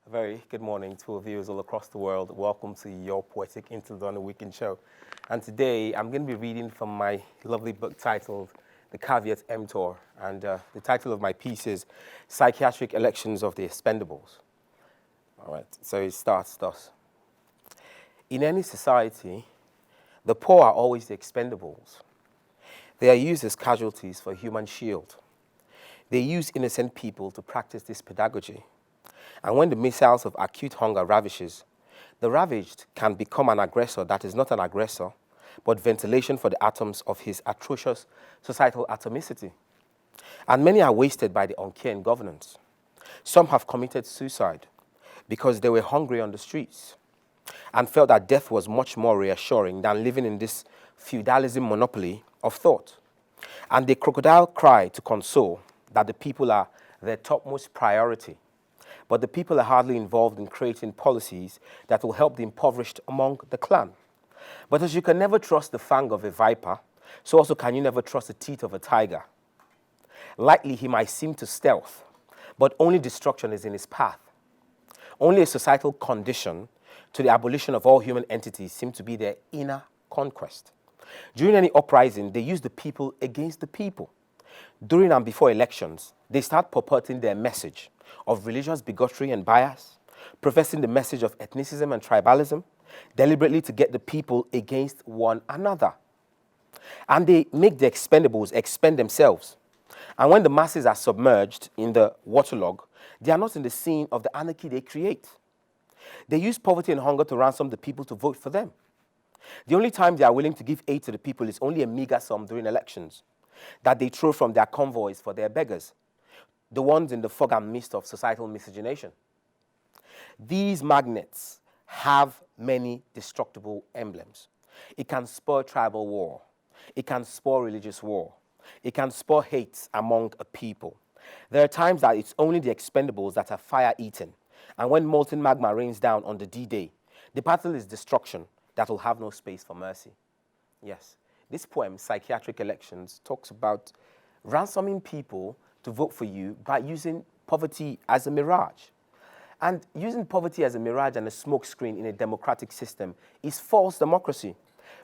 A very good morning to our viewers all across the world. Welcome to your Poetic Interlude on the Weekend Show. And today I'm going to be reading from my lovely book titled The Caveat Emptor. And the title of my piece is Psychiatric Elections of the Expendables. All right, so it starts thus. In any society, the poor are always the expendables. They are used as casualties for a human shield. They use innocent people to practice this pedagogy. And when the missiles of acute hunger ravishes, the ravaged can become an aggressor that is not an aggressor, but ventilation for the atoms of his atrocious societal atomicity. And many are wasted by the uncare in governance. Some have committed suicide because they were hungry on the streets and felt that death was much more reassuring than living in this feudalism monopoly of thought. And they crocodile cry to console that the people are their topmost priority. But the people are hardly involved in creating policies that will help the impoverished among the clan. But as you can never trust the fang of a viper, so also can you never trust the teeth of a tiger. Lightly he might seem to stealth, but only destruction is in his path. Only a societal condition to the abolition of all human entities seems to be their inner conquest. During any uprising, they use the people against the people. During and before elections, they start purporting their message of religious bigotry and bias, professing the message of ethnicism and tribalism, deliberately to get the people against one another. And they make the expendables expend themselves. And when the masses are submerged in the waterlog, they are not in the scene of the anarchy they create. They use poverty and hunger to ransom the people to vote for them. The only time they are willing to give aid to the people is only a meager sum during elections that they throw from their convoys for their beggars, the ones in the fog and mist of societal miscegenation. These magnets have many destructible emblems. It can spur tribal war. It can spur religious war. It can spur hate among a people. There are times that it's only the expendables that are fire-eaten. And when molten magma rains down on the D-Day, the battle is destruction that will have no space for mercy. Yes, this poem, Psychiatric Elections, talks about ransoming people to vote for you by using poverty as a mirage. And using poverty as a mirage and a smokescreen in a democratic system is false democracy.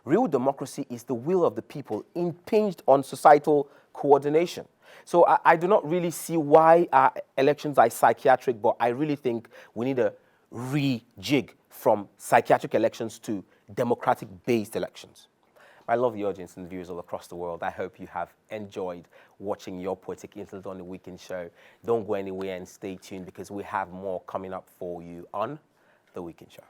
Real democracy is the will of the people impinged on societal coordination. So I do not really see why our elections are psychiatric, but I really think we need a rejig from psychiatric elections to democratic-based elections. I love the audience and viewers all across the world. I hope you have enjoyed watching your Poetic Interlude on the Weekend Show. Don't go anywhere and stay tuned because we have more coming up for you on the Weekend Show.